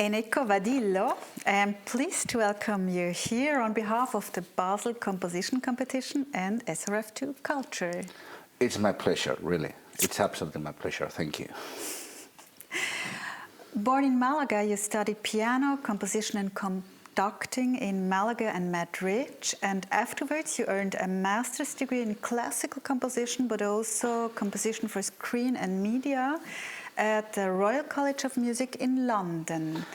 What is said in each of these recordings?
Eneko Vadillo. I am pleased to welcome you here on behalf of the Basel Composition Competition and SRF2 Culture. It's my pleasure, really. It's absolutely my pleasure. Thank you. Born in Malaga, you studied piano, composition and conducting in Malaga and Madrid, and afterwards you earned a master's degree in classical composition, but also composition for screen and media at the Royal College of Music in London.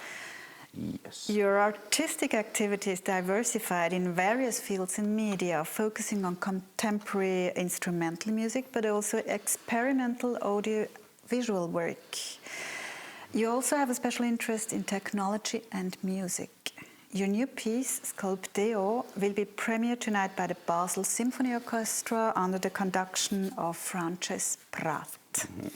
Yes. Your artistic activity is diversified in various fields in media, focusing on contemporary instrumental music, but also experimental audio-visual work. You also have a special interest in technology and music. Your new piece, SCULPTEO, will be premiered tonight by the Basel Symphony Orchestra under the conduction of Frances Prat. Mm-hmm.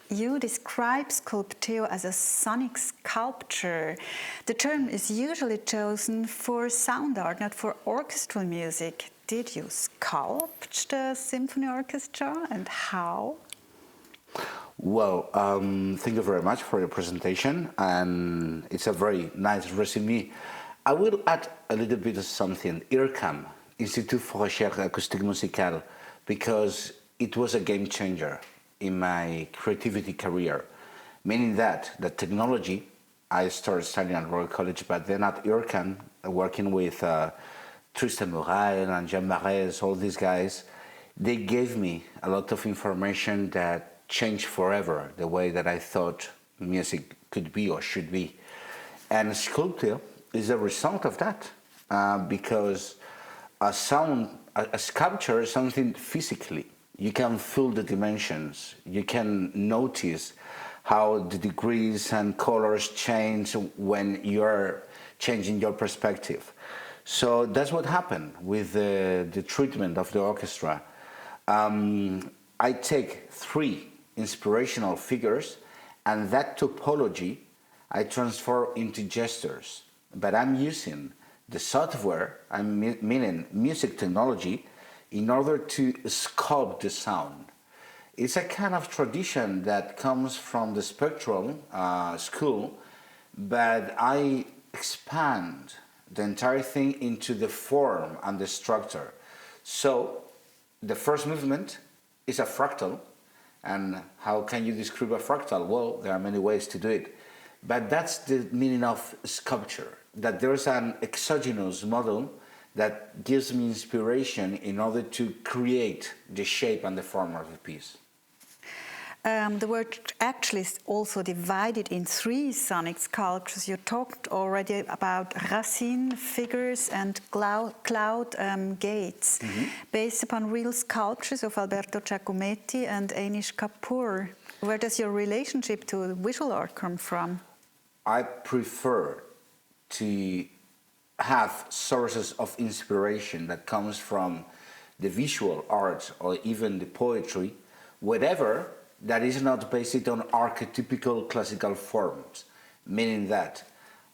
You describe SCULPTEO as a sonic sculpture. The term is usually chosen for sound art, not for orchestral music. Did you sculpt the symphony orchestra, and how? Well, thank you very much for your presentation, and it's a very nice resume. I will add a little bit of something. IRCAM, Institut for Recherche Acoustique Musicale, because it was a game changer in my creativity career, meaning that the technology, I started studying at Royal College, but then at IRCAM, working with Tristan Murail and Jean Marais, all these guys, they gave me a lot of information that changed forever the way that I thought music could be or should be. And SCULPTEO is a result of that, because a sculpture is something physically. You can feel the dimensions, you can notice how the degrees and colors change when you're changing your perspective. So that's what happened with the treatment of the orchestra. I take 3 inspirational figures, and that topology I transfer into gestures. But I'm using the software, meaning music technology, in order to sculpt the sound. It's a kind of tradition that comes from the spectral school, but I expand the entire thing into the form and the structure. So the first movement is a fractal, and how can you describe a fractal? Well, there are many ways to do it, but that's the meaning of sculpture, that there's an exogenous model that gives me inspiration in order to create the shape and the form of the piece. The work actually is also divided in 3 sonic sculptures. You talked already about racine, figures and cloud gates, based upon real sculptures of Alberto Giacometti and Anish Kapoor. Where does your relationship to visual art come from? I prefer to have sources of inspiration that comes from the visual arts or even the poetry, whatever that is not based on archetypical classical forms, meaning that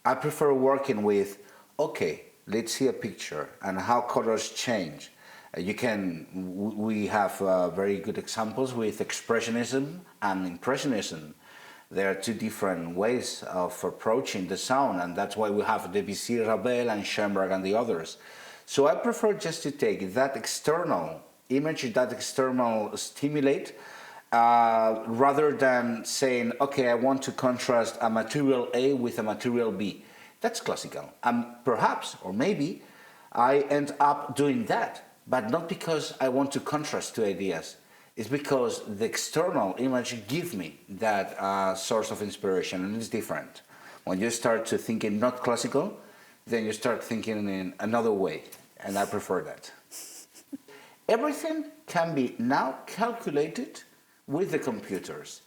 I prefer working with, okay, let's see a picture and how colors change. We have very good examples with Expressionism and Impressionism. There are 2 different ways of approaching the sound, and that's why we have Debussy, Ravel, and Schoenberg, and the others. So I prefer just to take that external image, that external stimulate, rather than saying, okay, I want to contrast a material A with a material B. That's classical. And perhaps, or maybe, I end up doing that, but not because I want to contrast 2 ideas. It's because the external image gives me that source of inspiration, and it's different. When you start to thinking not classical, then you start thinking in another way, and I prefer that. Everything can be now calculated with the computers.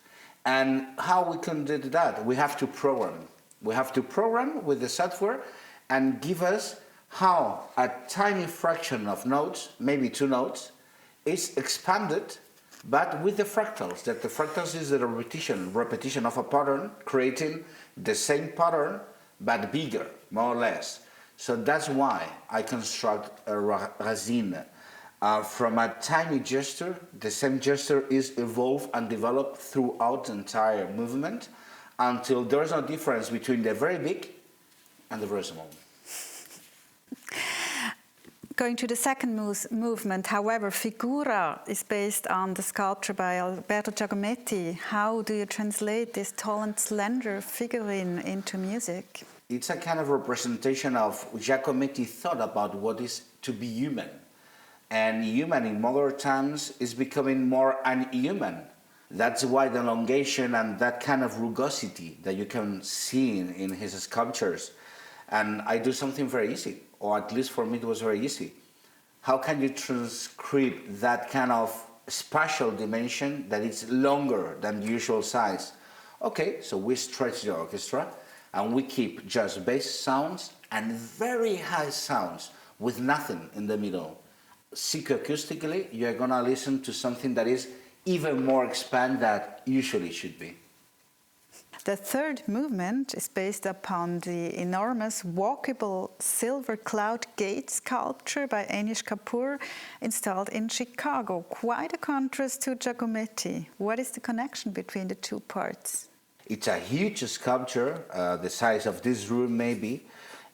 And how we can do that? We have to program. We have to program with the software and give us how a tiny fraction of notes, maybe 2 notes, is expanded, but with the fractals, that the fractals is the repetition of a pattern, creating the same pattern, but bigger, more or less. So that's why I construct a racine. From a tiny gesture, the same gesture is evolved and developed throughout the entire movement, until there's no difference between the very big and the very small. Going to the second movement, however, Figura is based on the sculpture by Alberto Giacometti. How do you translate this tall and slender figurine into music? It's a kind of representation of Giacometti thought about what is to be human. And human in modern times is becoming more unhuman. That's why the elongation and that kind of rugosity that you can see in his sculptures. And I do something very easy, or at least for me it was very easy. How can you transcribe that kind of spatial dimension that is longer than the usual size? Okay, so we stretch the orchestra and we keep just bass sounds and very high sounds with nothing in the middle. Psychoacoustically, you're gonna listen to something that is even more expanded than usually should be. The third movement is based upon the enormous walkable silver cloud gate sculpture by Anish Kapoor installed in Chicago. Quite a contrast to Giacometti. What is the connection between the two parts? It's a huge sculpture, the size of this room maybe.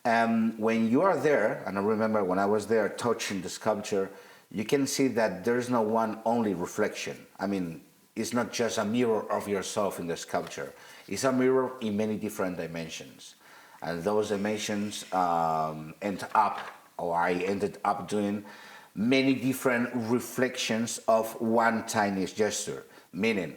When you are there, and I remember when I was there touching the sculpture, you can see that there's no one only reflection. I mean, it's not just a mirror of yourself in the sculpture. It's a mirror in many different dimensions. And those dimensions I ended up doing many different reflections of one tiny gesture, meaning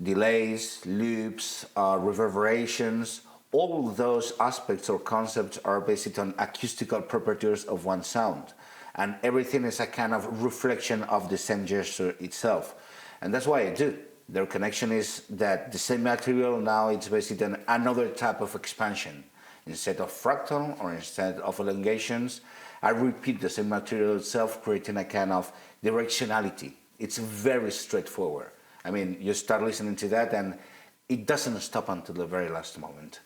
delays, loops, reverberations, all those aspects or concepts are based on acoustical properties of one sound. And everything is a kind of reflection of the same gesture itself. And that's why I do. Their connection is that the same material now it's based on another type of expansion. Instead of fractal or instead of elongations, I repeat the same material itself, creating a kind of directionality. It's very straightforward. I mean, you start listening to that and it doesn't stop until the very last moment.